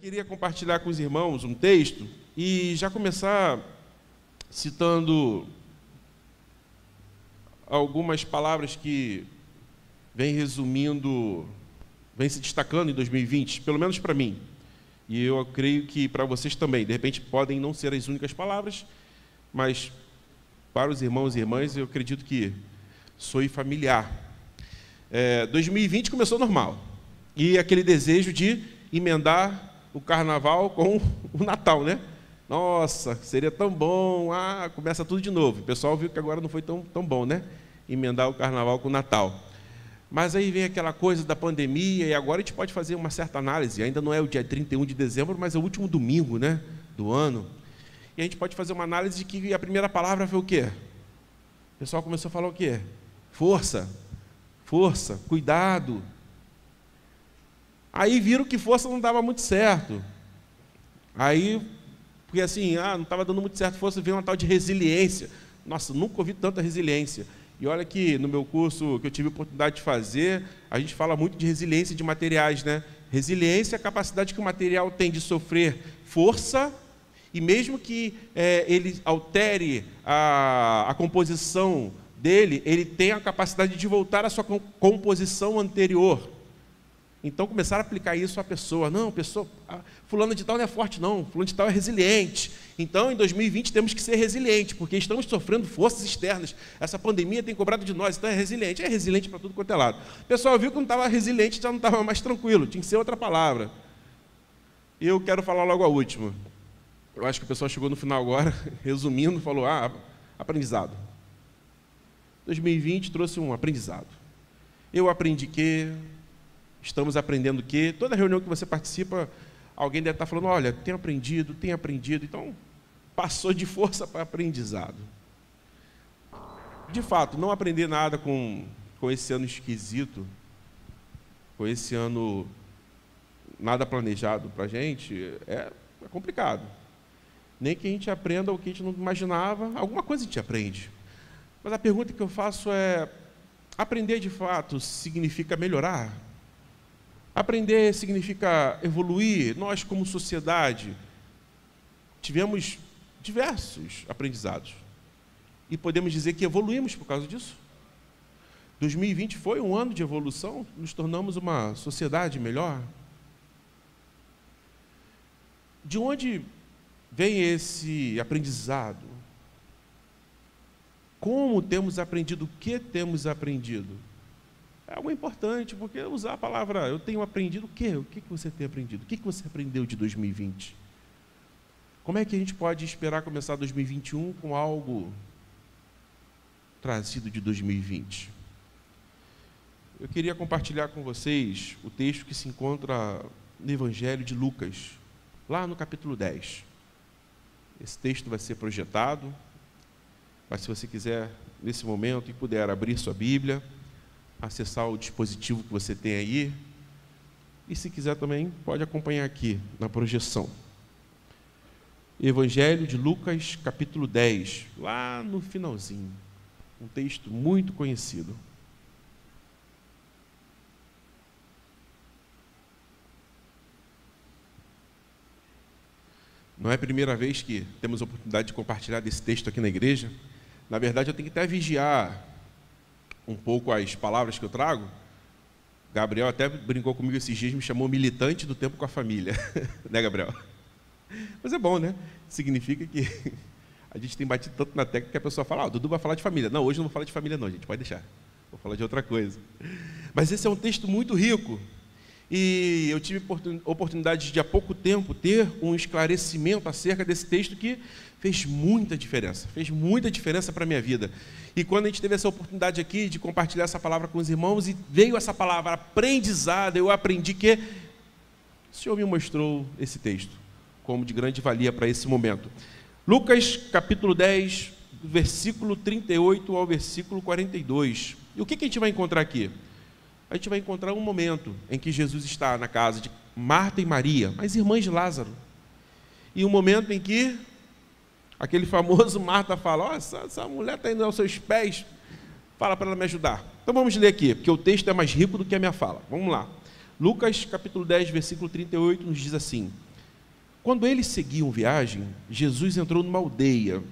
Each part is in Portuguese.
Queria compartilhar com os irmãos um texto e já começar citando algumas palavras que vêm resumindo, vêm se destacando em 2020, pelo menos para mim. E eu creio que para vocês também. De repente podem não ser as únicas palavras, mas para os irmãos e irmãs eu acredito que soe familiar. 2020 começou normal. E aquele desejo de emendar o carnaval com o Natal, né? Nossa, seria tão bom, começa tudo de novo. O pessoal viu que agora não foi tão bom, né? Emendar o carnaval com o Natal. Mas aí vem aquela coisa da pandemia, e agora a gente pode fazer uma certa análise. Ainda não é o dia 31 de dezembro, mas é o último domingo, né, do ano. E a gente pode fazer uma análise de que a primeira palavra foi o quê? O pessoal começou a falar o quê? Força, cuidado. Aí viram que força não dava muito certo. Aí, porque assim, não estava dando muito certo força, veio uma tal de resiliência. Nossa, nunca ouvi tanta resiliência. E olha que no meu curso que eu tive a oportunidade de fazer, a gente fala muito de resiliência de materiais, né? Resiliência é a capacidade que o material tem de sofrer força, e mesmo que ele altere a composição dele, ele tem a capacidade de voltar à sua composição anterior. Então, começaram a aplicar isso à pessoa. Não, fulano de tal não é forte, não. Fulano de tal é resiliente. Então, em 2020, temos que ser resilientes, porque estamos sofrendo forças externas. Essa pandemia tem cobrado de nós, então é resiliente. É resiliente para tudo quanto é lado. O pessoal viu que não estava resiliente, já não estava mais tranquilo. Tinha que ser outra palavra. E eu quero falar logo a última. Eu acho que o pessoal chegou no final agora, resumindo, falou, aprendizado. 2020 trouxe um aprendizado. Eu aprendi que... Estamos aprendendo o quê? Toda reunião que você participa, alguém deve estar falando, olha, tenho aprendido. Então, passou de força para aprendizado. De fato, não aprender nada com esse ano esquisito, com esse ano nada planejado para a gente, é complicado. Nem que a gente aprenda o que a gente não imaginava, alguma coisa a gente aprende. Mas a pergunta que eu faço é, aprender de fato significa melhorar? Aprender significa evoluir. Nós, como sociedade, tivemos diversos aprendizados. E podemos dizer que evoluímos por causa disso. 2020 foi um ano de evolução, nos tornamos uma sociedade melhor. De onde vem esse aprendizado? Como temos aprendido? O que temos aprendido? É algo importante, porque usar a palavra, eu tenho aprendido o quê? O que você tem aprendido? O que você aprendeu de 2020? Como é que a gente pode esperar começar 2021 com algo trazido de 2020? Eu queria compartilhar com vocês o texto que se encontra no Evangelho de Lucas, lá no capítulo 10. Esse texto vai ser projetado, mas se você quiser, nesse momento, e puder abrir sua Bíblia, acessar o dispositivo que você tem aí, e se quiser também, pode acompanhar aqui na projeção. Evangelho de Lucas, capítulo 10, lá no finalzinho, um texto muito conhecido. Não é a primeira vez que temos a oportunidade de compartilhar desse texto aqui na igreja. Na verdade, eu tenho que até vigiar um pouco as palavras que eu trago. Gabriel até brincou comigo esses dias, me chamou militante do tempo com a família. Né, Gabriel? Mas é bom, né? Significa que a gente tem batido tanto na tecla que a pessoa fala, Dudu vai falar de família. Não, hoje eu não vou falar de família não, gente, pode deixar. Vou falar de outra coisa. Mas esse é um texto muito rico. E eu tive oportunidade de, há pouco tempo, ter um esclarecimento acerca desse texto que fez muita diferença para a minha vida. E quando a gente teve essa oportunidade aqui de compartilhar essa palavra com os irmãos, e veio essa palavra aprendizado, eu aprendi que o Senhor me mostrou esse texto como de grande valia para esse momento. Lucas, capítulo 10, versículo 38 ao versículo 42. E o que a gente vai encontrar aqui? A gente vai encontrar um momento em que Jesus está na casa de Marta e Maria, as irmãs de Lázaro. E um momento em que aquele famoso Marta fala, essa mulher está indo aos seus pés, fala para ela me ajudar. Então vamos ler aqui, porque o texto é mais rico do que a minha fala. Vamos lá. Lucas, capítulo 10, versículo 38, nos diz assim: Quando eles seguiam viagem, Jesus entrou numa aldeia.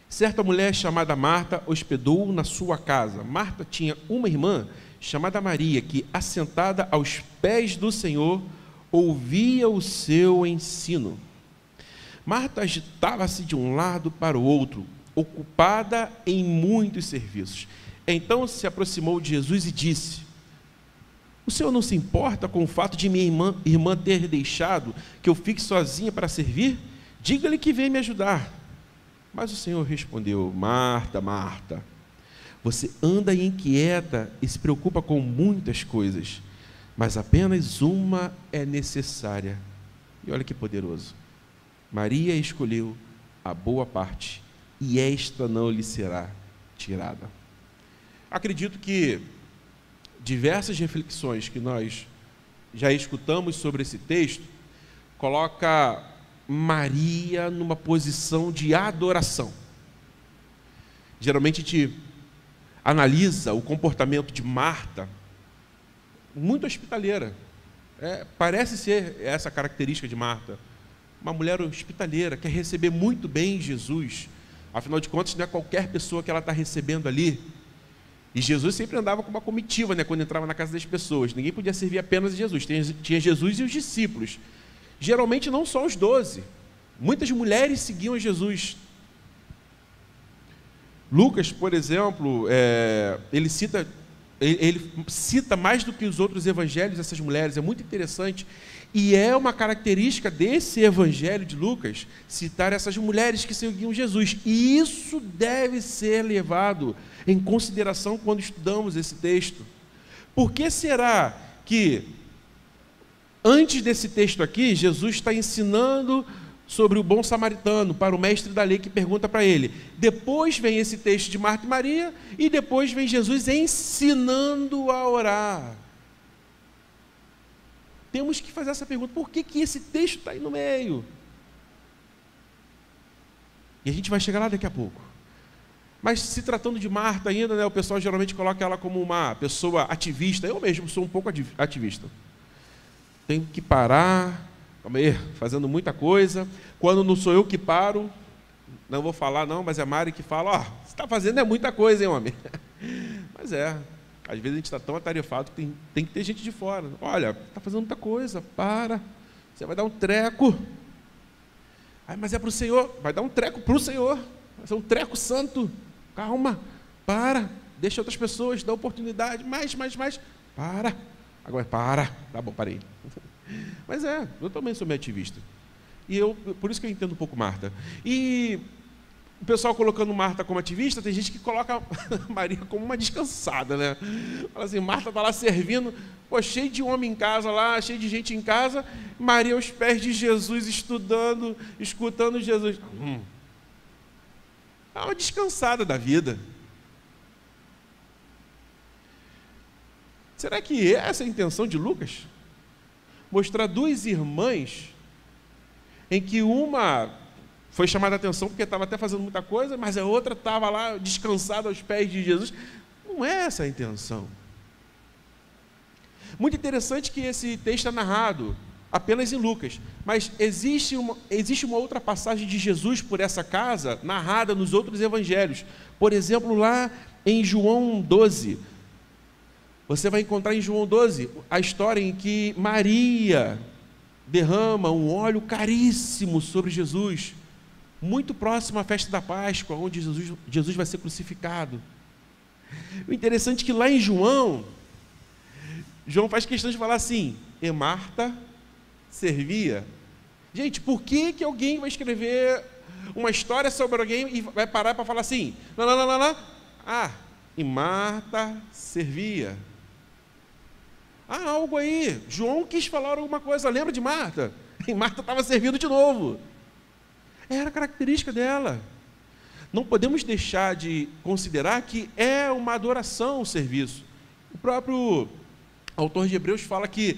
Certa mulher chamada Marta hospedou-o na sua casa. Marta tinha uma irmã chamada Maria, que, assentada aos pés do Senhor, ouvia o seu ensino. Marta agitava-se de um lado para o outro, ocupada em muitos serviços. Então se aproximou de Jesus e disse: o Senhor não se importa com o fato de minha irmã ter deixado que eu fique sozinha para servir? Diga-lhe que vem me ajudar. Mas o Senhor respondeu: Marta, Marta, você anda inquieta e se preocupa com muitas coisas, mas apenas uma é necessária. E olha que poderoso. Maria escolheu a boa parte, e esta não lhe será tirada. Acredito que diversas reflexões que nós já escutamos sobre esse texto coloca Maria numa posição de adoração. Geralmente a gente analisa o comportamento de Marta muito hospitaleira. Parece ser essa característica de Marta. Uma mulher hospitaleira, quer receber muito bem Jesus. Afinal de contas, não é qualquer pessoa que ela está recebendo ali. E Jesus sempre andava com uma comitiva, quando entrava na casa das pessoas. Ninguém podia servir apenas a Jesus. Tinha Jesus e os discípulos. Geralmente não só os 12. Muitas mulheres seguiam Jesus. Lucas, por exemplo, ele cita mais do que os outros evangelhos essas mulheres. É muito interessante. E é uma característica desse evangelho de Lucas citar essas mulheres que seguiam Jesus. E isso deve ser levado em consideração quando estudamos esse texto. Por que será que, antes desse texto aqui, Jesus está ensinando sobre o bom samaritano para o mestre da lei que pergunta para ele? Depois vem esse texto de Marta e Maria, e depois vem Jesus ensinando a orar. Temos que fazer essa pergunta: por que esse texto está aí no meio? E a gente vai chegar lá daqui a pouco. Mas se tratando de Marta ainda, o pessoal geralmente coloca ela como uma pessoa ativista. Eu mesmo sou um pouco ativista. Tenho que parar, fazendo muita coisa. Quando não sou eu que paro, não vou falar não, mas é a Mari que fala: você está fazendo muita coisa, hein, homem? Mas às vezes a gente está tão atarefado que tem que ter gente de fora. Olha, está fazendo muita coisa, para. Você vai dar um treco. Mas é para o Senhor. Vai dar um treco para o Senhor. Vai ser um treco santo. Calma, para. Deixa outras pessoas, dá oportunidade. Mais. Para. Agora, para. Tá bom, parei. Mas eu também sou meio ativista. E por isso que eu entendo um pouco Marta. E o pessoal colocando Marta como ativista, tem gente que coloca Maria como uma descansada, Fala assim: Marta está lá servindo, cheio de homem em casa lá, cheio de gente em casa, Maria aos pés de Jesus, estudando, escutando Jesus. É uma descansada da vida. Será que essa é a intenção de Lucas? Mostrar duas irmãs em que uma foi chamada a atenção porque estava até fazendo muita coisa, mas a outra estava lá descansada aos pés de Jesus. Não é essa a intenção. Muito interessante que esse texto é narrado apenas em Lucas, mas existe uma outra passagem de Jesus por essa casa narrada nos outros evangelhos. Por exemplo, lá em João 12, você vai encontrar em João 12 a história em que Maria derrama um óleo caríssimo sobre Jesus, muito próximo à festa da Páscoa, onde Jesus vai ser crucificado. O interessante é que lá em João faz questão de falar assim: e Marta servia. Gente, por que alguém vai escrever uma história sobre alguém e vai parar para falar assim: não, e Marta servia? Há algo aí. João quis falar alguma coisa. Lembra de Marta? E Marta estava servindo de novo. Era a característica dela. Não podemos deixar de considerar que é uma adoração o serviço. O próprio autor de Hebreus fala que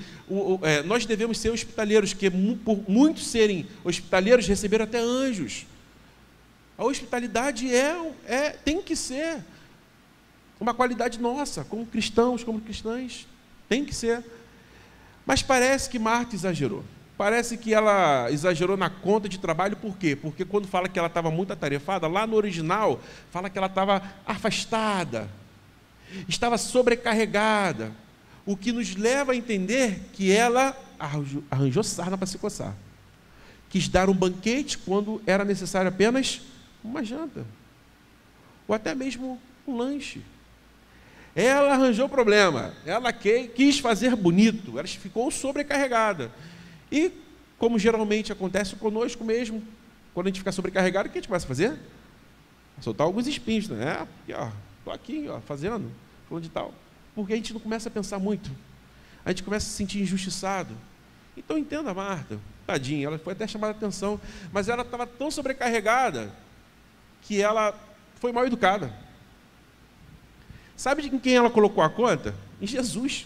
nós devemos ser hospitaleiros, que por muitos serem hospitaleiros, receberam até anjos. A hospitalidade tem que ser uma qualidade nossa, como cristãos, como cristãs. Tem que ser. Mas parece que Marta exagerou. Parece que ela exagerou na conta de trabalho, por quê? Porque quando fala que ela estava muito atarefada, lá no original, fala que ela estava afastada, estava sobrecarregada, o que nos leva a entender que ela arranjou sarna para se coçar. Quis dar um banquete quando era necessário apenas uma janta, ou até mesmo um lanche. Ela arranjou problema, ela quis fazer bonito, ela ficou sobrecarregada. E, como geralmente acontece conosco mesmo, quando a gente fica sobrecarregado, o que a gente começa a fazer? Soltar alguns espinhos, né? Estou aqui, fazendo, falando de tal. Porque a gente não começa a pensar muito. A gente começa a se sentir injustiçado. Então, entenda a Marta, tadinha, ela foi até chamada a atenção, mas ela estava tão sobrecarregada que ela foi mal educada. Sabe em quem ela colocou a conta? Em Jesus.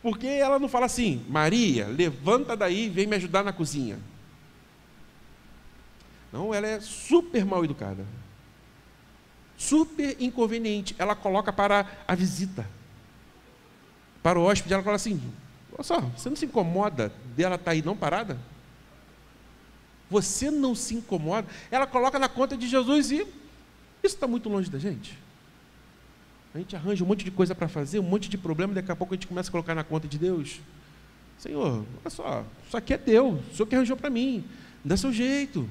Porque ela não fala assim, Maria, levanta daí e vem me ajudar na cozinha. Não, ela é super mal educada. Super inconveniente. Ela coloca para a visita. Para o hóspede, ela fala assim, olha só, você não se incomoda dela estar aí não parada? Você não se incomoda? Ela coloca na conta de Jesus e isso está muito longe da gente. A gente arranja um monte de coisa para fazer, um monte de problema, daqui a pouco a gente começa a colocar na conta de Deus. Senhor, olha só, isso aqui é teu, o Senhor que arranjou para mim, dá seu jeito.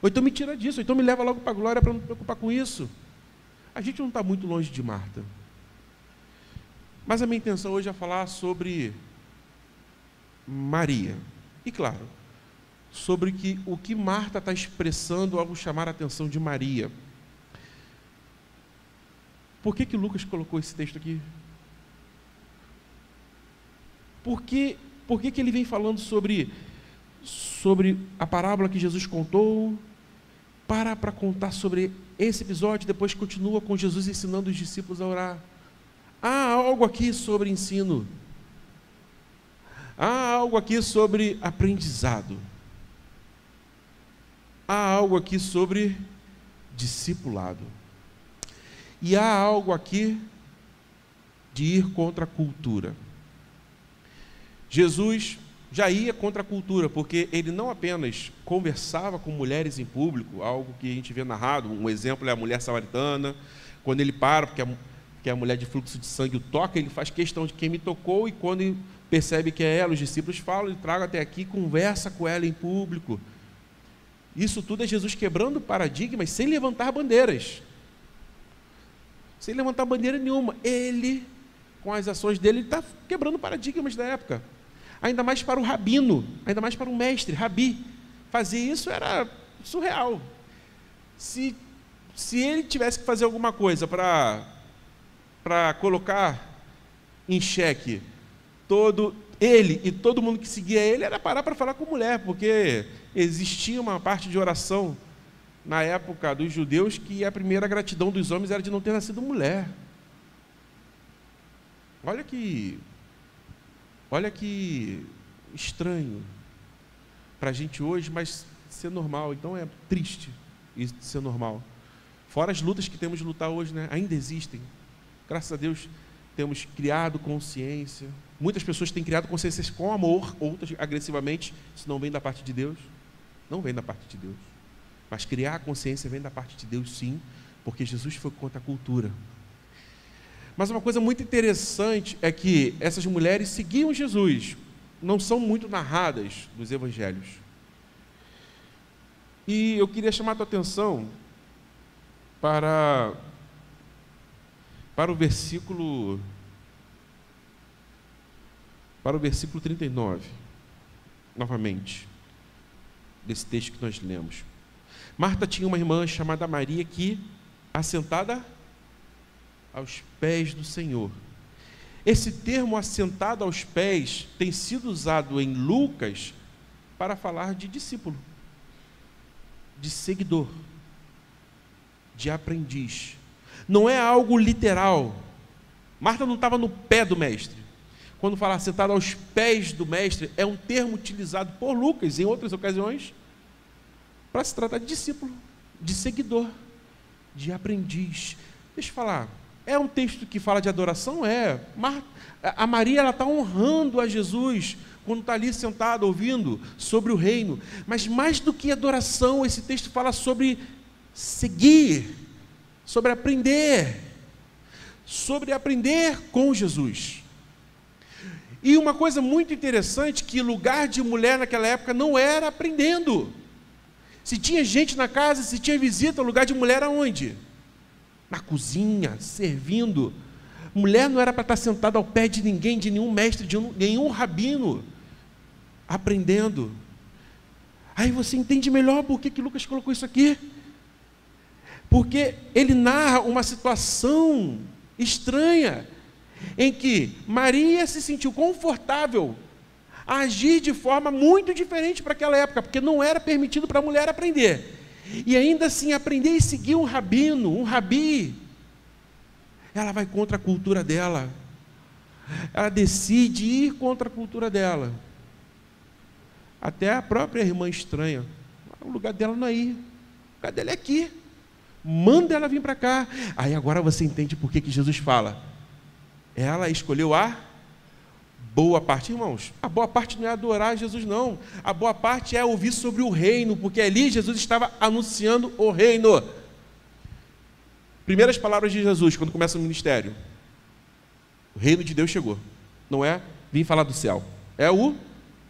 Ou então me tira disso, ou então me leva logo para a glória para não me preocupar com isso. A gente não está muito longe de Marta. Mas a minha intenção hoje é falar sobre Maria. E claro, sobre o que Marta está expressando ao chamar a atenção de Maria. Por que Lucas colocou esse texto aqui? Por que ele vem falando sobre a parábola que Jesus contou, para contar sobre esse episódio, depois continua com Jesus ensinando os discípulos a orar? Há algo aqui sobre ensino. Há algo aqui sobre aprendizado. Há algo aqui sobre discipulado. E há algo aqui de ir contra a cultura. Jesus já ia contra a cultura, porque ele não apenas conversava com mulheres em público, algo que a gente vê narrado, um exemplo é a mulher samaritana, quando ele para, porque a mulher de fluxo de sangue o toca, ele faz questão de quem me tocou, e quando ele percebe que é ela, os discípulos falam, ele traga até aqui, conversa com ela em público. Isso tudo é Jesus quebrando paradigmas sem levantar bandeiras. Sem levantar bandeira nenhuma. Ele, com as ações dele, está quebrando paradigmas da época. Ainda mais para o rabino, ainda mais para o mestre, rabi. Fazer isso era surreal. Se ele tivesse que fazer alguma coisa para colocar em xeque ele e todo mundo que seguia ele, era parar para falar com mulher, porque existia uma parte de oração na época dos judeus, que a primeira gratidão dos homens era de não ter nascido mulher. Olha que estranho para a gente hoje, mas ser normal. Então é triste isso de ser normal. Fora as lutas que temos de lutar hoje, né? Ainda existem. Graças a Deus temos criado consciência. Muitas pessoas têm criado consciências com amor, outras agressivamente. Isso não vem da parte de Deus. Não vem da parte de Deus. Mas criar a consciência vem da parte de Deus, sim, porque Jesus foi contra a cultura. Mas uma coisa muito interessante é que essas mulheres seguiam Jesus, não são muito narradas nos evangelhos. E eu queria chamar a tua atenção para o versículo 39, novamente, desse texto que nós lemos. Marta tinha uma irmã chamada Maria que, assentada aos pés do Senhor. Esse termo assentado aos pés tem sido usado em Lucas para falar de discípulo, de seguidor, de aprendiz. Não é algo literal. Marta não estava no pé do mestre. Quando fala assentado aos pés do mestre, é um termo utilizado por Lucas em outras ocasiões para se tratar de discípulo, de seguidor, de aprendiz. Deixa eu falar, é um texto que fala de adoração? É. A Maria está honrando a Jesus, quando está ali sentado ouvindo sobre o reino. Mas mais do que adoração, esse texto fala sobre seguir, sobre aprender com Jesus. E uma coisa muito interessante, que lugar de mulher naquela época não era aprendendo. Se tinha gente na casa, se tinha visita, o lugar de mulher era onde? Na cozinha, servindo. Mulher não era para estar sentada ao pé de ninguém, de nenhum mestre, de nenhum rabino, aprendendo. Aí você entende melhor por que Lucas colocou isso aqui. Porque ele narra uma situação estranha, em que Maria se sentiu confortável a agir de forma muito diferente para aquela época, porque não era permitido para a mulher aprender. E ainda assim, aprender e seguir um rabino, um rabi, ela vai contra a cultura dela. Ela decide ir contra a cultura dela. Até a própria irmã estranha. O lugar dela não é aí. O lugar dela é aqui. Manda ela vir para cá. Aí agora você entende por que Jesus fala. Ela escolheu a boa parte. Irmãos, a boa parte não é adorar Jesus, não. A boa parte é ouvir sobre o reino, porque ali Jesus estava anunciando o reino. Primeiras palavras de Jesus, quando começa o ministério. O reino de Deus chegou. Não é vim falar do céu. É o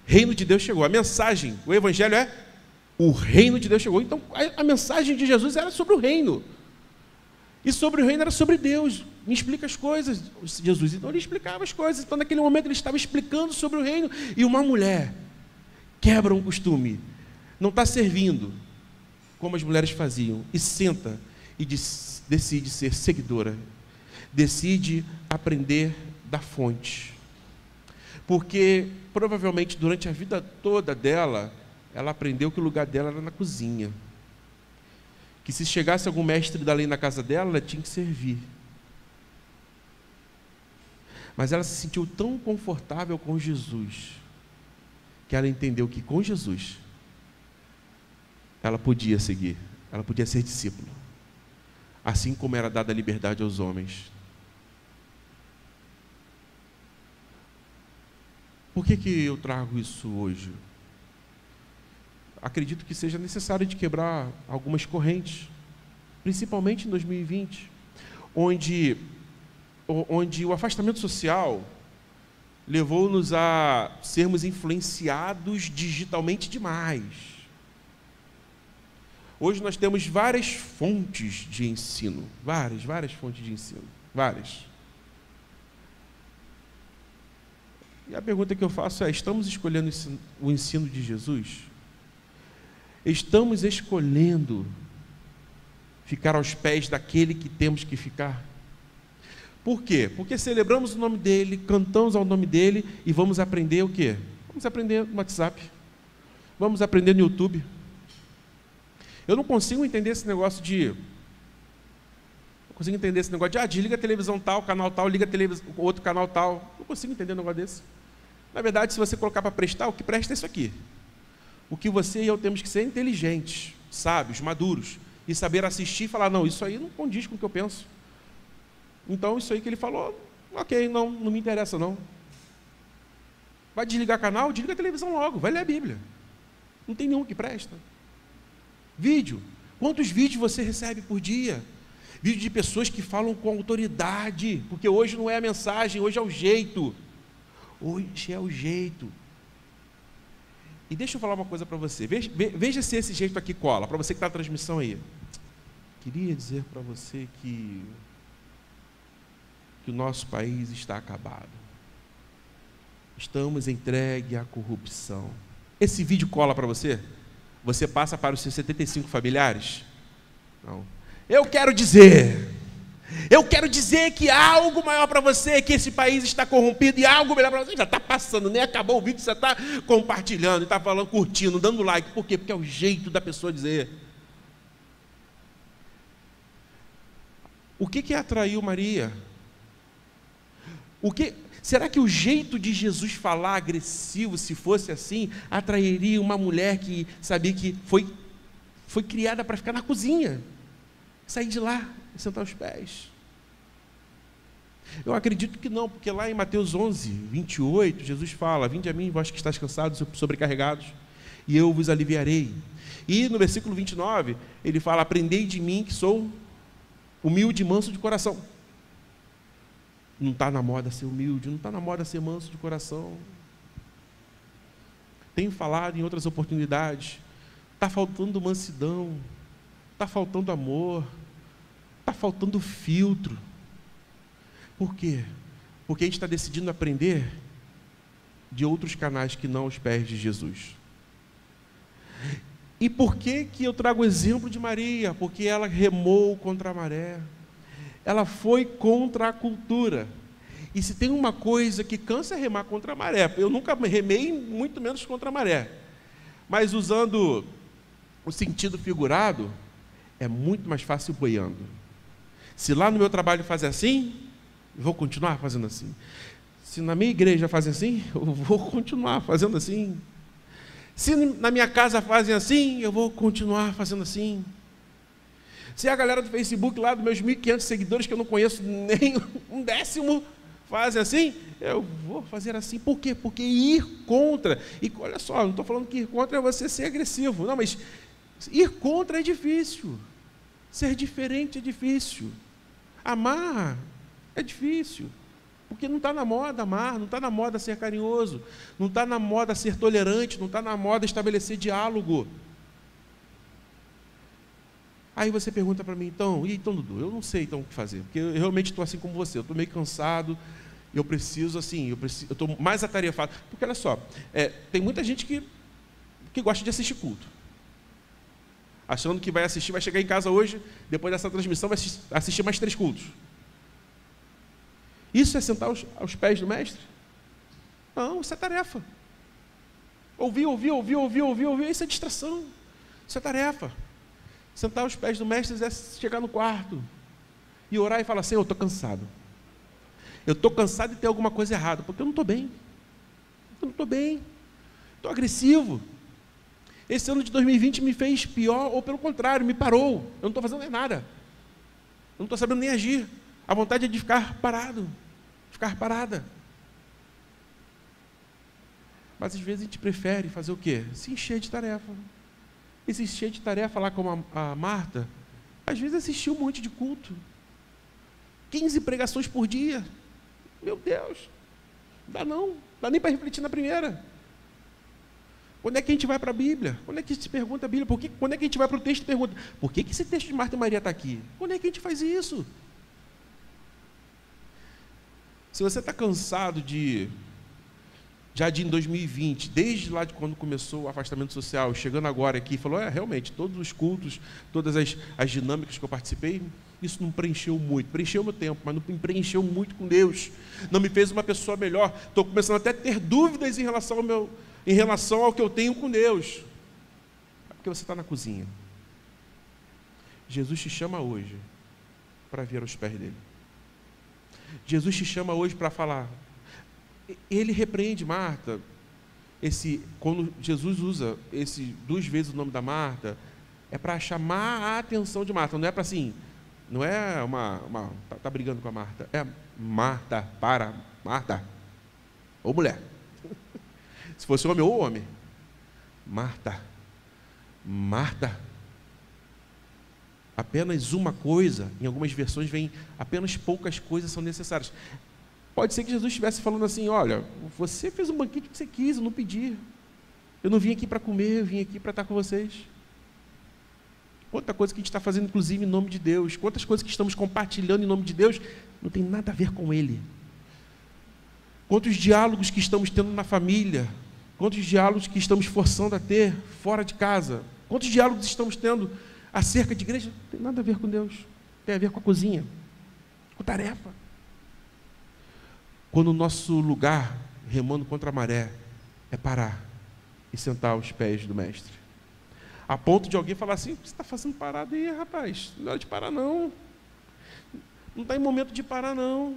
reino de Deus chegou. A mensagem, o evangelho é o reino de Deus chegou. Então, a mensagem de Jesus era sobre o reino. E sobre o reino era sobre Deus. Me explica as coisas, Jesus. Então ele explicava as coisas. Então naquele momento ele estava explicando sobre o reino. E uma mulher quebra um costume. Não está servindo, como as mulheres faziam. E senta e decide ser seguidora. Decide aprender da fonte. Porque provavelmente durante a vida toda dela, ela aprendeu que o lugar dela era na cozinha. Que se chegasse algum mestre da lei na casa dela, ela tinha que servir. Mas ela se sentiu tão confortável com Jesus, que ela entendeu que com Jesus, ela podia seguir, ela podia ser discípulo. Assim como era dada a liberdade aos homens. Por que eu trago isso hoje? Acredito que seja necessário de quebrar algumas correntes, principalmente em 2020, onde o afastamento social levou-nos a sermos influenciados digitalmente demais. Hoje nós temos várias fontes de ensino, várias fontes de ensino, várias. E a pergunta que eu faço é, estamos escolhendo o ensino de Jesus? Estamos escolhendo ficar aos pés daquele que temos que ficar? Por quê? Porque celebramos o nome dele, cantamos ao nome dele e vamos aprender o quê? Vamos aprender no WhatsApp, vamos aprender no YouTube. Eu não consigo entender esse negócio de... desliga a televisão tal, canal tal, liga a televisão, outro canal tal. Não consigo entender um negócio desse. Na verdade, se você colocar para prestar, o que presta é isso aqui. O que você e eu temos que ser inteligentes, sábios, maduros, e saber assistir e falar, não, isso aí não condiz com o que eu penso. Então, isso aí que ele falou, ok, não me interessa não. Vai desligar canal? Desliga a televisão logo, vai ler a Bíblia. Não tem nenhum que presta. Vídeo. Quantos vídeos você recebe por dia? Vídeo de pessoas que falam com autoridade, porque hoje não é a mensagem, hoje é o jeito. Hoje é o jeito. E deixa eu falar uma coisa para você. Veja se esse jeito aqui cola, para você que está na transmissão aí. Queria dizer para você que o nosso país está acabado. Estamos entregues à corrupção. Esse vídeo cola para você? Você passa para os seus 75 familiares? Não. Eu quero dizer que há algo maior para você, que esse país está corrompido e há algo melhor para você. Já está passando, nem acabou o vídeo, você está compartilhando, está falando, curtindo, dando like. Por quê? Porque é o jeito da pessoa dizer. O que atraiu Maria? Será que o jeito de Jesus falar agressivo, se fosse assim, atrairia uma mulher que sabia que foi criada para ficar na cozinha, sair de lá e sentar aos pés? Eu acredito que não, porque lá em Mateus 11, 28, Jesus fala: vinde a mim, vós que estáis cansados e sobrecarregados, e eu vos aliviarei. E no versículo 29, ele fala: aprendei de mim, que sou humilde e manso de coração. Não está na moda ser humilde, não está na moda ser manso de coração. Tenho falado em outras oportunidades, está faltando mansidão, está faltando amor, está faltando filtro. Por quê? Porque a gente está decidindo aprender de outros canais que não os pés de Jesus. E por que eu trago o exemplo de Maria? Porque ela remou contra a maré. Ela foi contra a cultura. E se tem uma coisa que cansa é remar contra a maré. Eu nunca remei, muito menos contra a maré. Mas usando o sentido figurado, é muito mais fácil boiando. Se lá no meu trabalho fazem assim, eu vou continuar fazendo assim. Se na minha igreja fazem assim, eu vou continuar fazendo assim. Se na minha casa fazem assim, eu vou continuar fazendo assim. Se a galera do Facebook lá, dos meus 1.500 seguidores, que eu não conheço nem um décimo, fazem assim, eu vou fazer assim. Por quê? Porque ir contra, e olha só, não estou falando que ir contra é você ser agressivo, não, mas ir contra é difícil, ser diferente é difícil, amar é difícil, porque não está na moda amar, não está na moda ser carinhoso, não está na moda ser tolerante, não está na moda estabelecer diálogo. Aí você pergunta para mim, então, Dudu, eu não sei então o que fazer, porque eu realmente estou assim como você, eu estou meio cansado, eu preciso, eu estou mais atarefado, porque olha só, tem muita gente que gosta de assistir culto, achando que vai assistir, vai chegar em casa hoje, depois dessa transmissão, vai assistir mais 3 cultos. Isso é sentar aos pés do mestre? Não, isso é tarefa. Ouvir, isso é distração, isso é tarefa. Sentar aos pés do mestre é chegar no quarto e orar e falar assim: eu estou cansado. Eu estou cansado de ter alguma coisa errada, porque eu não estou bem. Eu não estou bem. Estou agressivo. Esse ano de 2020 me fez pior, ou pelo contrário, me parou. Eu não estou fazendo nem nada. Eu não estou sabendo nem agir. A vontade é de ficar parado, ficar parada. Mas às vezes a gente prefere fazer o quê? Se encher de tarefa. E se encher de tarefa lá como a Marta, às vezes assistiu um monte de culto. 15 pregações por dia. Meu Deus, não dá nem para refletir na primeira. Quando é que a gente vai para a Bíblia? Quando é que a gente pergunta a Bíblia? Quando é que a gente vai para o texto e pergunta, por que esse texto de Marta e Maria está aqui? Quando é que a gente faz isso? Se você está cansado já em 2020, desde lá de quando começou o afastamento social, chegando agora aqui, falou, realmente, todos os cultos, todas as dinâmicas que eu participei, isso não preencheu muito, preencheu o meu tempo, mas não me preencheu muito com Deus, não me fez uma pessoa melhor, estou começando até a ter dúvidas em relação ao que eu tenho com Deus. É porque você está na cozinha. Jesus te chama hoje para vir aos pés dele. Jesus te chama hoje para falar. Ele repreende Marta. Quando Jesus usa 2 vezes o nome da Marta, é para chamar a atenção de Marta. Não é para assim, não é tá brigando com a Marta. É Marta, para, Marta. Ou mulher. Se fosse homem ou homem. Marta. Marta. Apenas uma coisa, em algumas versões vem, apenas poucas coisas são necessárias. Pode ser que Jesus estivesse falando assim, olha, você fez um banquete que você quis, eu não pedi. Eu não vim aqui para comer, eu vim aqui para estar com vocês. Quanta coisa que a gente está fazendo, inclusive, em nome de Deus. Quantas coisas que estamos compartilhando em nome de Deus, não tem nada a ver com Ele. Quantos diálogos que estamos tendo na família. Quantos diálogos que estamos forçando a ter fora de casa. Quantos diálogos estamos tendo acerca de igreja, não tem nada a ver com Deus. Tem a ver com a cozinha, com tarefa. Quando o nosso lugar, remando contra a maré, é parar e sentar aos pés do mestre. A ponto de alguém falar assim, o que você está fazendo parado aí, rapaz? Não é hora de parar, não. Não está em momento de parar, não.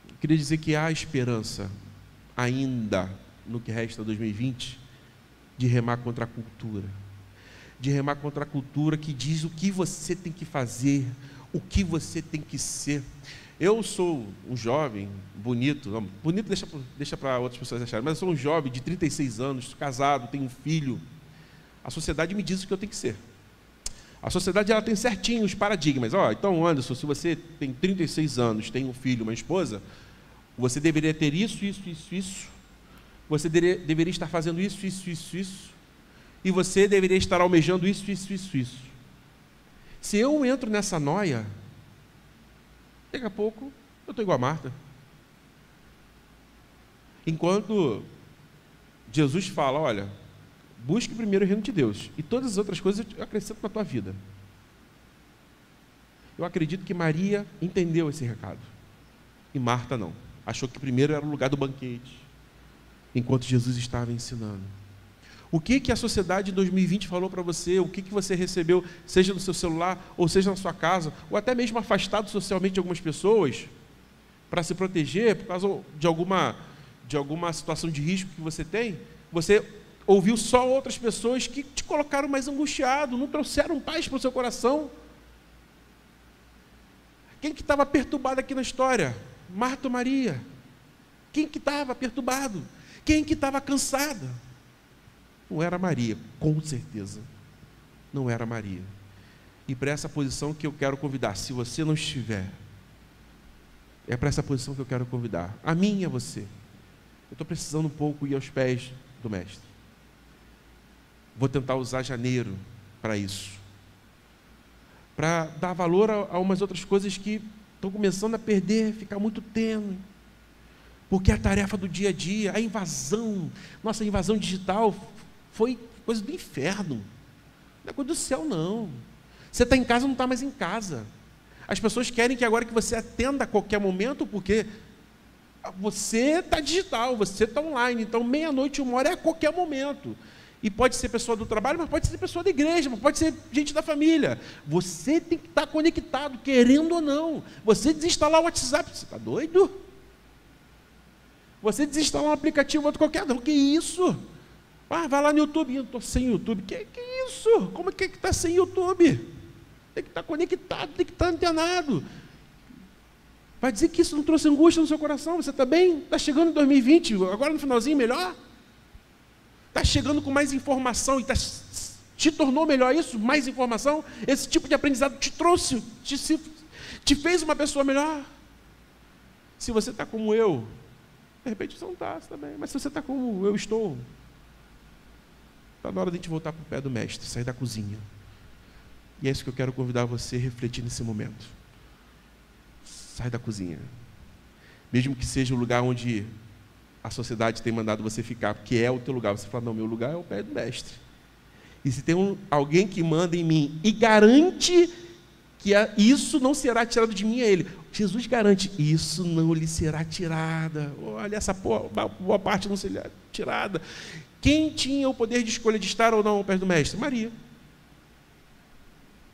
Eu queria dizer que há esperança, ainda no que resta de 2020, de remar contra a cultura. de remar contra a cultura que diz o que você tem que fazer, o que você tem que ser. Eu sou um jovem, bonito deixa para outras pessoas acharem, mas eu sou um jovem de 36 anos, casado, tenho um filho. A sociedade me diz o que eu tenho que ser. A sociedade, ela tem certinho os paradigmas. Então, Anderson, se você tem 36 anos, tem um filho, uma esposa, você deveria ter isso, isso, isso, isso. Você deveria estar fazendo isso, isso, isso, isso. E você deveria estar almejando isso, isso, isso, isso. Se eu entro nessa noia, daqui a pouco eu estou igual a Marta. Enquanto Jesus fala, olha, busque primeiro o reino de Deus, e todas as outras coisas eu acrescento na tua vida. Eu acredito que Maria entendeu esse recado, e Marta não. Achou que primeiro era o lugar do banquete, enquanto Jesus estava ensinando. O que a sociedade de 2020 falou para você, o que você recebeu, seja no seu celular, ou seja na sua casa, ou até mesmo afastado socialmente de algumas pessoas, para se proteger, por causa de alguma situação de risco que você tem, você ouviu só outras pessoas que te colocaram mais angustiado, não trouxeram paz para o seu coração. Quem que estava perturbado aqui na história? Marta ou Maria? Quem que estava perturbado? Quem que estava cansada? Não era Maria, com certeza. Não era Maria. E para essa posição que eu quero convidar, se você não estiver, é para essa posição que eu quero convidar. A mim e a você. Eu estou precisando um pouco ir aos pés do Mestre. Vou tentar usar janeiro para isso. Para dar valor a umas outras coisas que estão começando a perder, ficar muito tênue. Porque a tarefa do dia a dia, a invasão, nossa invasão digital foi coisa do inferno. Não é coisa do céu, não. Você está em casa, não está mais em casa. As pessoas querem que agora que você atenda a qualquer momento, porque você está digital, você está online. Então, meia-noite, 1h é a qualquer momento. E pode ser pessoa do trabalho, mas pode ser pessoa da igreja, mas pode ser gente da família. Você tem que estar conectado, querendo ou não. Você desinstalar o WhatsApp, você está doido? Você desinstalar um aplicativo outro qualquer, não, que isso? Vai lá no YouTube, eu estou sem YouTube. Que isso? Como é que está sem YouTube? Tem que estar conectado, tem que estar antenado. Vai dizer que isso não trouxe angústia no seu coração? Você está bem? Está chegando em 2020, agora no finalzinho melhor? Está chegando com mais informação e te tornou melhor isso? Mais informação? Esse tipo de aprendizado te trouxe, te fez uma pessoa melhor? Se você está como eu, de repente você não está, você está bem. Mas se você está como eu estou, está na hora de a gente voltar para o pé do Mestre, sair da cozinha. E é isso que eu quero convidar você a refletir nesse momento. Sai da cozinha. Mesmo que seja o lugar onde a sociedade tem mandado você ficar, porque é o teu lugar. Você fala, não, meu lugar é o pé do Mestre. E se tem alguém que manda em mim e garante que isso não será tirado de mim, é Ele. Jesus garante, isso não lhe será tirada. Olha, essa boa parte não será tirada. Quem tinha o poder de escolha de estar ou não ao pé do Mestre? Maria.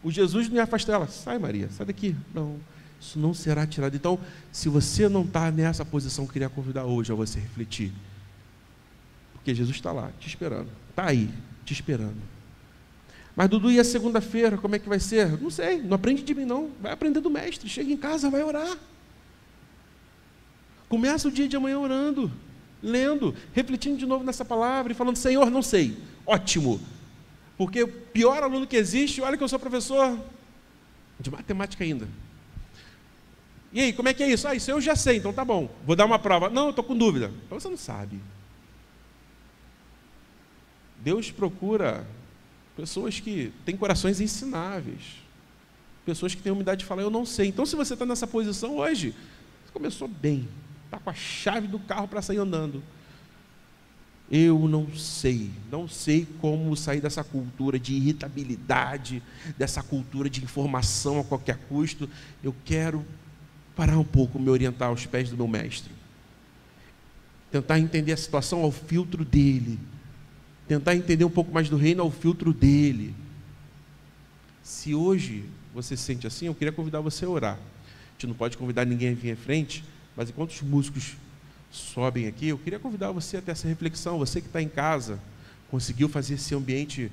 O Jesus não ia afastar ela. Sai, Maria, sai daqui. Não, isso não será tirado. Então, se você não está nessa posição, eu queria convidar hoje a você refletir. Porque Jesus está lá, te esperando. Está aí, te esperando. Mas, Dudu, e a segunda-feira, como é que vai ser? Não sei, não aprende de mim não. Vai aprender do Mestre. Chega em casa, vai orar. Começa o dia de amanhã orando, lendo, refletindo de novo nessa palavra e falando, Senhor, não sei. Ótimo. Porque o pior aluno que existe, olha que eu sou professor de matemática ainda. E aí, como é que é isso? Isso eu já sei, então tá bom. Vou dar uma prova. Não, eu estou com dúvida. Então você não sabe. Deus procura pessoas que têm corações ensináveis. Pessoas que têm humildade de falar, eu não sei. Então, se você está nessa posição hoje, você começou bem. Está com a chave do carro para sair andando. Eu não sei como sair dessa cultura de irritabilidade, dessa cultura de informação a qualquer custo. Eu quero parar um pouco, me orientar aos pés do meu Mestre. Tentar entender a situação ao filtro dele. Tentar entender um pouco mais do reino ao filtro dele. Se hoje você se sente assim, eu queria convidar você a orar. A gente não pode convidar ninguém a vir à frente, mas enquanto os músicos sobem aqui, eu queria convidar você a ter essa reflexão. Você que está em casa, conseguiu fazer esse ambiente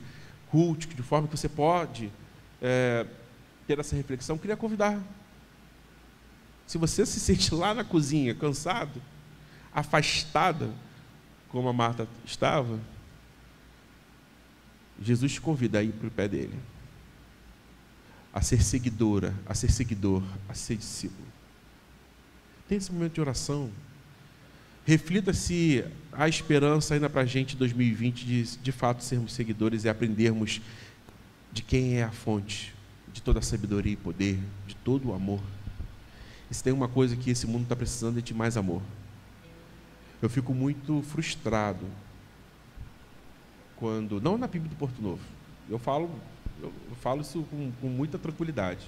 culto, de forma que você pode ter essa reflexão, queria convidar. Se você se sente lá na cozinha, cansado, afastada, como a Marta estava, Jesus te convida a ir para o pé dele, a ser seguidora, a ser seguidor, a ser discípulo. Tem esse momento de oração. Reflita se há esperança ainda para a gente em 2020 de fato sermos seguidores e aprendermos de quem é a fonte de toda a sabedoria e poder, de todo o amor. E se tem uma coisa que esse mundo está precisando é de mais amor. Eu fico muito frustrado quando, não na PIB do Porto Novo, eu falo isso com muita tranquilidade.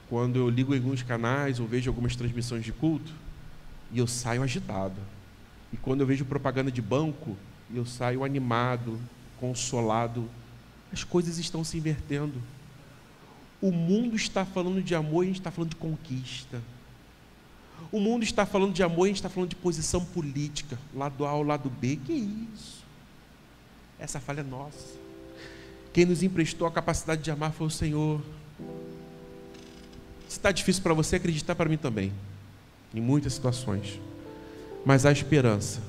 Quando eu ligo em alguns canais ou vejo algumas transmissões de culto, e eu saio agitado. E quando eu vejo propaganda de banco, eu saio animado, consolado. As coisas estão se invertendo. O mundo está falando de amor e a gente está falando de conquista. O mundo está falando de amor e a gente está falando de posição política. Lado A ou lado B. Que isso? Essa falha é nossa. Quem nos emprestou a capacidade de amar foi o Senhor. Se está difícil para você, acreditar para mim também. Em muitas situações. Mas há esperança.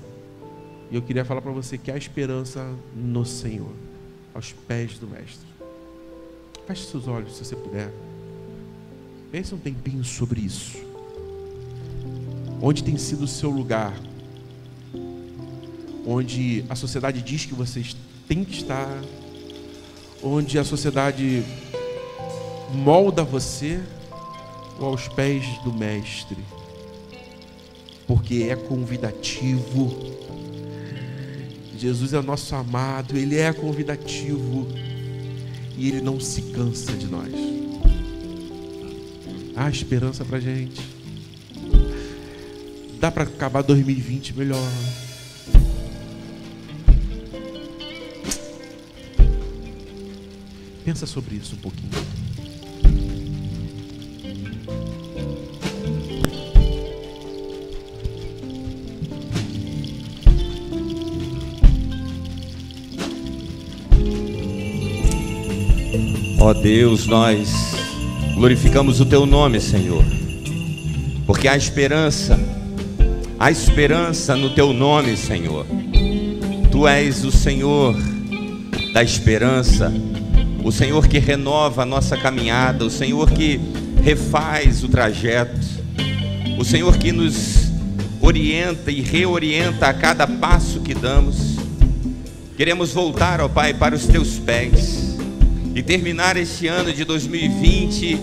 E eu queria falar para você que há esperança no Senhor, aos pés do Mestre. Feche seus olhos, se você puder. Pense um tempinho sobre isso. Onde tem sido o seu lugar? Onde a sociedade diz que vocês têm que estar? Onde a sociedade molda você? Ou aos pés do Mestre? Porque é convidativo. Jesus é o nosso amado, Ele é convidativo e Ele não se cansa de nós. Há esperança pra gente. Dá para acabar 2020 melhor. Pensa sobre isso um pouquinho. Ó Deus, nós glorificamos o Teu nome, Senhor, porque há esperança no Teu nome, Senhor. Tu és o Senhor da esperança, o Senhor que renova a nossa caminhada, o Senhor que refaz o trajeto, o Senhor que nos orienta e reorienta a cada passo que damos. Queremos voltar, ó Pai, para os Teus pés e terminar este ano de 2020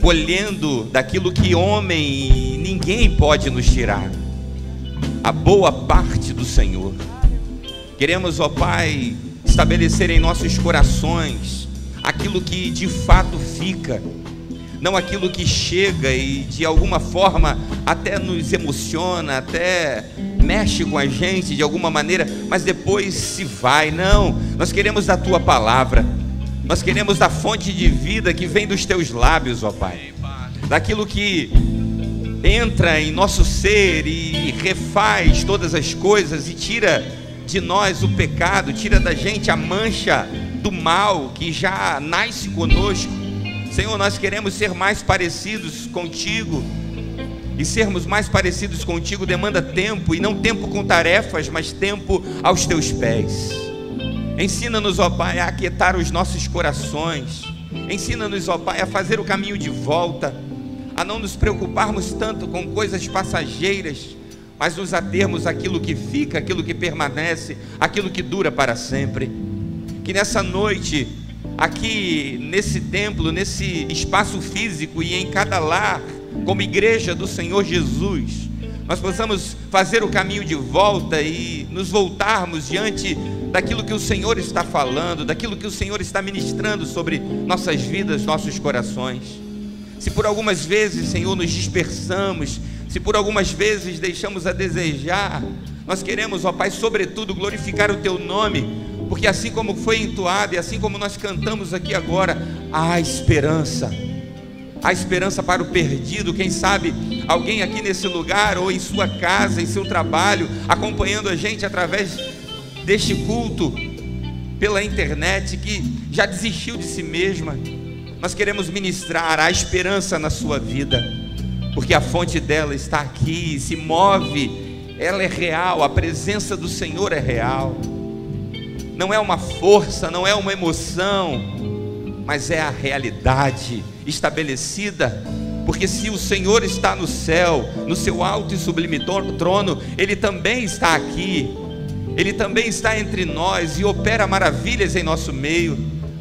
colhendo daquilo que homem e ninguém pode nos tirar, a boa parte do Senhor. Queremos, ó Pai, estabelecer em nossos corações aquilo que de fato fica, não aquilo que chega e de alguma forma até nos emociona, até mexe com a gente de alguma maneira, mas depois se vai. Não, nós queremos da Tua palavra. Nós queremos da fonte de vida que vem dos Teus lábios, ó Pai, daquilo que entra em nosso ser e refaz todas as coisas e tira de nós o pecado, tira da gente a mancha do mal que já nasce conosco. Senhor, nós queremos ser mais parecidos contigo, e sermos mais parecidos contigo demanda tempo, e não tempo com tarefas, mas tempo aos Teus pés. Ensina-nos, ó Pai, a aquietar os nossos corações. Ensina-nos, ó Pai, a fazer o caminho de volta, a não nos preocuparmos tanto com coisas passageiras, mas nos atermos àquilo que fica, aquilo que permanece, aquilo que dura para sempre. Que nessa noite, aqui nesse templo, nesse espaço físico e em cada lar, como igreja do Senhor Jesus, nós possamos fazer o caminho de volta e nos voltarmos diante daquilo que o Senhor está falando, daquilo que o Senhor está ministrando sobre nossas vidas, nossos corações. Se por algumas vezes, Senhor, nos dispersamos, se por algumas vezes deixamos a desejar, nós queremos, ó Pai, sobretudo glorificar o Teu nome, porque assim como foi entoado e assim como nós cantamos aqui agora, há esperança para o perdido. Quem sabe alguém aqui nesse lugar ou em sua casa, em seu trabalho, acompanhando a gente através deste culto, pela internet, que já desistiu de si mesma. Nós queremos ministrar a esperança na sua vida, porque a fonte dela está aqui, se move, ela é real, a presença do Senhor é real. Não é uma força, não é uma emoção, mas é a realidade estabelecida. Porque se o Senhor está no céu, no seu alto e sublime trono, Ele também está aqui, Ele também está entre nós e opera maravilhas em nosso meio.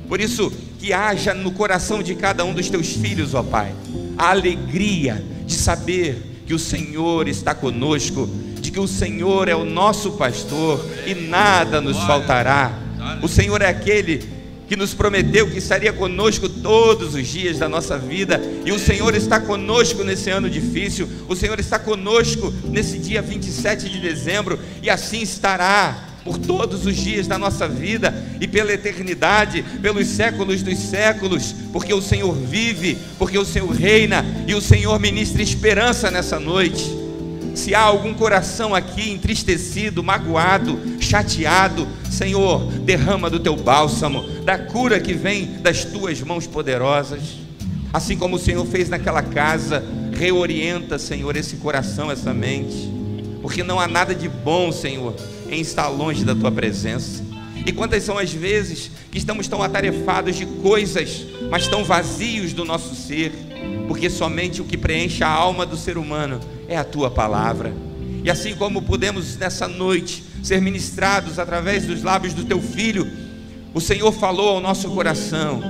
Por isso, que haja no coração de cada um dos teus filhos, ó Pai, a alegria de saber que o Senhor está conosco, de que o Senhor é o nosso pastor e nada nos faltará. O Senhor é aquele que nos prometeu que estaria conosco todos os dias da nossa vida, e o Senhor está conosco nesse ano difícil, o Senhor está conosco nesse dia 27 de dezembro, e assim estará por todos os dias da nossa vida, e pela eternidade, pelos séculos dos séculos, porque o Senhor vive, porque o Senhor reina, e o Senhor ministra esperança nessa noite. Se há algum coração aqui entristecido, magoado, chateado, Senhor, derrama do teu bálsamo, da cura que vem das tuas mãos poderosas. Assim como o Senhor fez naquela casa, reorienta, Senhor, esse coração, essa mente, porque não há nada de bom, Senhor, em estar longe da tua presença. E quantas são as vezes que estamos tão atarefados de coisas, mas tão vazios do nosso ser, porque somente o que preenche a alma do ser humano é a tua palavra. E assim como podemos nessa noite ser ministrados através dos lábios do teu filho, o Senhor falou ao nosso coração,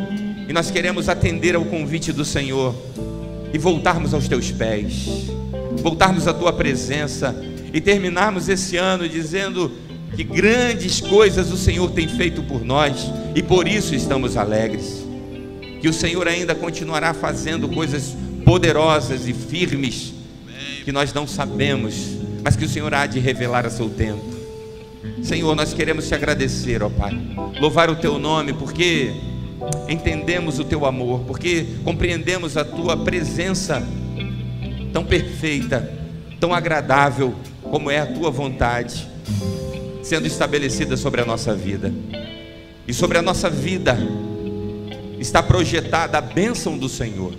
e nós queremos atender ao convite do Senhor e voltarmos aos teus pés, voltarmos à tua presença e terminarmos esse ano dizendo que grandes coisas o Senhor tem feito por nós, e por isso estamos alegres. Que o Senhor ainda continuará fazendo coisas poderosas e firmes, que nós não sabemos, mas que o Senhor há de revelar a seu tempo. Senhor, nós queremos te agradecer, ó Pai, louvar o teu nome, porque entendemos o teu amor, porque compreendemos a tua presença tão perfeita, tão agradável, como é a tua vontade sendo estabelecida sobre a nossa vida. E sobre a nossa vida está projetada a bênção do Senhor,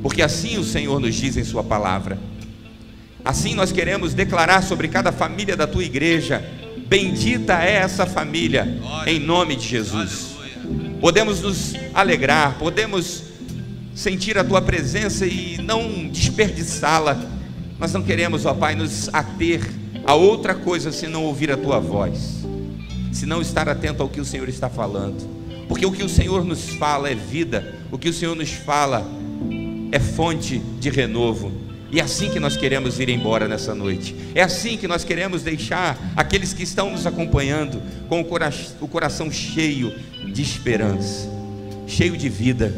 porque assim o Senhor nos diz em sua palavra. Assim nós queremos declarar sobre cada família da tua igreja: bendita é essa família, em nome de Jesus. Podemos nos alegrar, podemos sentir a tua presença e não desperdiçá-la. Nós não queremos, ó Pai, nos ater a outra coisa senão ouvir a tua voz, se não estar atento ao que o Senhor está falando, porque o que o Senhor nos fala é vida, o que o Senhor nos fala é fonte de renovo. E é assim que nós queremos ir embora nessa noite, é assim que nós queremos deixar aqueles que estão nos acompanhando com o coração cheio de esperança, cheio de vida.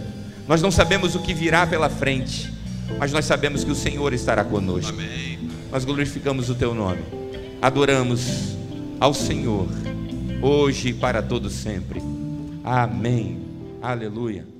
Nós não sabemos o que virá pela frente, mas nós sabemos que o Senhor estará conosco. Amém. Nós glorificamos o teu nome, adoramos ao Senhor, hoje e para todo sempre. Amém. Aleluia.